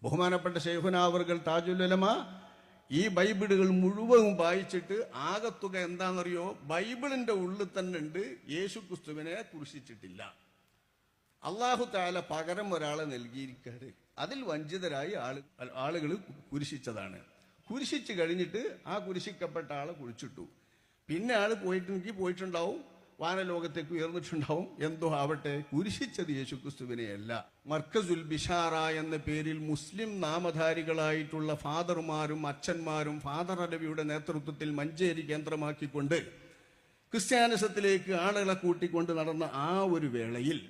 ബഹുമാനപ്പെട്ട ശൈഖുനാ അവർകൾ താജുൽ ഉലമ ഈ ബൈബിളുകൾ മുഴുവനും വായിച്ചിട്ട് ആകത്തുക എന്താണെന്നറിയോ? ബൈബിളിന്റെ ഉള്ളിൽ തന്നെ ഉണ്ട് യേശു ക്രിസ്തുവിനെ കുരിശിച്ചിട്ടില്ല. അള്ളാഹു തആല പകരം ഒരാളെ നൽകിയിരിക്കാറ്. അതിൽ വഞ്ചിതരായി ആളുകൾ കുരിശിച്ചതാണ്. കുരിശിച്ച് കഴിഞ്ഞിട്ട് ആ കുരിശിക്കപ്പെട്ട ആളെ കുഴിച്ചിട്ടു. പിന്നെ ആള് പോയിട്ടുണ്ടാവും, വാനലോകത്തേക്ക് ഉയർന്നിട്ടുണ്ടാവും. എന്തോ ആവട്ടെ, കുരിശിച്ചത് യേശു ക്രിസ്തുവിനെയല്ല. മർക്കസുൽ ബിഷാറ എന്ന പേരിൽ മുസ്ലിം നാമധാരികളായിട്ടുള്ള ഫാദർമാരും അച്ഛന്മാരും ഫാദർ അലവിയുടെ നേതൃത്വത്തിൽ മഞ്ചേരി കേന്ദ്രമാക്കിക്കൊണ്ട് ക്രിസ്ത്യാനിസത്തിലേക്ക് ആളുകളെ കൂട്ടിക്കൊണ്ട് നടന്ന ആ ഒരു വേളയിൽ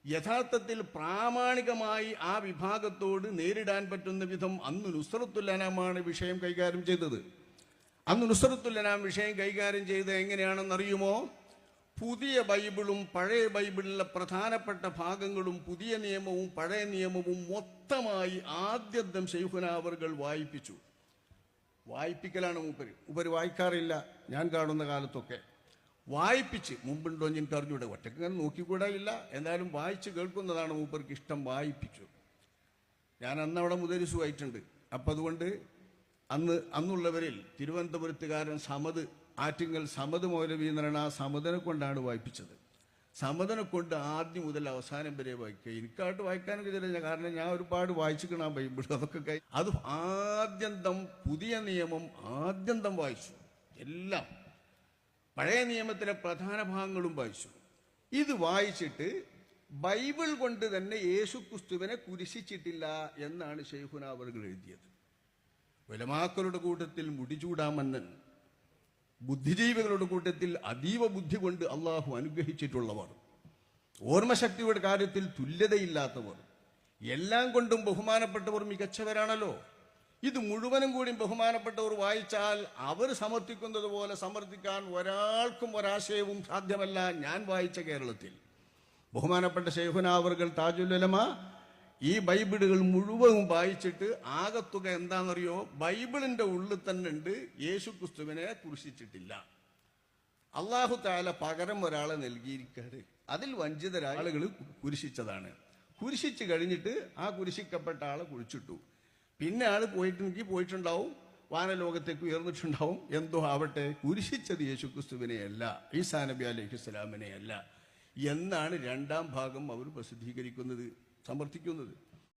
യഥാർത്ഥത്തിൽ പ്രാമാണികമായി ആ വിഭാഗത്തോട് നേരിടാൻ പറ്റുന്ന വിധം അന്ന് നുസ്രത്തുൽ അനാമാണ് വിഷയം കൈകാര്യം ചെയ്തത്. അന്ന് നുസ്രത്തുൽ അനാം വിഷയം കൈകാര്യം ചെയ്തത് എങ്ങനെയാണെന്നറിയുമോ? പുതിയ ബൈബിളും പഴയ ബൈബിളിലെ പ്രധാനപ്പെട്ട ഭാഗങ്ങളും പുതിയ നിയമവും പഴയ നിയമവും മൊത്തമായി ആദ്യം ശൈഖുനാ അവർകൾ വായിപ്പിച്ചു. വായിപ്പിക്കലാണ് മൂപ്പര് വായിക്കാറില്ല ഞാൻ കാണുന്ന കാലത്തൊക്കെ. വായിപ്പിച്ച് മുമ്പുണ്ടോ എനിക്ക് അറിഞ്ഞൂടെ, ഒറ്റക്ക് ഇങ്ങനെ നോക്കിക്കൂടെ ഇല്ല, എന്നാലും വായിച്ച് കേൾക്കുന്നതാണ് മൂപ്പർക്ക് ഇഷ്ടം. വായിപ്പിച്ചു. ഞാൻ അന്ന് അവിടെ മുദരിസുമായിട്ടുണ്ട്. അപ്പം അതുകൊണ്ട് അന്നുള്ളവരിൽ തിരുവനന്തപുരത്തുകാരൻ സമദ്, ആറ്റിങ്ങൽ സമദ് മൗലവി എന്ന് പറയുന്ന ആ സമദനെ കൊണ്ടാണ് വായിപ്പിച്ചത്. സമദനെ കൊണ്ട് ആദ്യം മുതൽ അവസാനം വരെ വായിക്കുക. എനിക്കായിട്ട് വായിക്കാനൊക്കെ ചില, കാരണം ഞാൻ ഒരുപാട് വായിച്ചിരിക്കണം ആ ബൈബിൾ. അതൊക്കെ അത് ആദ്യന്തം പുതിയ നിയമം ആദ്യന്തം വായിച്ചു. എല്ലാം പഴയ നിയമത്തിലെ പ്രധാന ഭാഗങ്ങളും വായിച്ചു. ഇത് വായിച്ചിട്ട് ബൈബിൾ കൊണ്ട് തന്നെ യേശു ക്രിസ്തുവിനെ കുരിശിച്ചിട്ടില്ല എന്നാണ് ശൈഖുനാ അവർകൾ എഴുതിയത്. ഉലമാക്കളുടെ കൂട്ടത്തിൽ മുടിചൂടാമന്നൻ, ബുദ്ധിജീവികളുടെ കൂട്ടത്തിൽ അതീവ ബുദ്ധി കൊണ്ട് അള്ളാഹു അനുഗ്രഹിച്ചിട്ടുള്ളവർ, ഓർമ്മശക്തിയുടെ കാര്യത്തിൽ തുല്യതയില്ലാത്തവർ, എല്ലാം കൊണ്ടും ബഹുമാനപ്പെട്ടവർ മികച്ചവരാണല്ലോ. ഇത് മുഴുവനും കൂടി ബഹുമാനപ്പെട്ടവർ വായിച്ചാൽ അവർ സമർത്ഥിക്കുന്നത് പോലെ സമർത്ഥിക്കാൻ ഒരാൾക്കും ഒരാശയവും സാധ്യമല്ല. ഞാൻ വായിച്ച കേരളത്തിൽ ബഹുമാനപ്പെട്ട ശൈഖുനാ അവർകൾ താജുൽ ഉലമ ഈ ബൈബിളുകൾ മുഴുവനും വായിച്ചിട്ട് ആകത്തുക എന്താണെന്നറിയോ? ബൈബിളിന്റെ ഉള്ളിൽ തന്നെ ഉണ്ട് യേശു ക്രിസ്തുവിനെ കുരിശിച്ചിട്ടില്ല. അള്ളാഹു തആല പകരം ഒരാളെ നൽകിയിരിക്കാറ്. അതിൽ വഞ്ചിതരായ ആളുകൾ കുരിശിച്ചതാണ്. കുരിശിച്ച് കഴിഞ്ഞിട്ട് ആ കുരിശിക്കപ്പെട്ട ആളെ കുഴിച്ചിട്ടു. പിന്നെ ആള് പോയിട്ടുണ്ടാവും, വാനലോകത്തേക്ക് ഉയർന്നിട്ടുണ്ടാവും. എന്തോ ആവട്ടെ, കുരിശിച്ചത് യേശു ക്രിസ്തുവിനെയല്ല, ഈസാ നബി അലൈഹിസ്സലാമിനെയല്ല എന്നാണ് രണ്ടാം ഭാഗം അവർ പ്രസിദ്ധീകരിക്കുന്നത്, സമർത്ഥിക്കുന്നത്.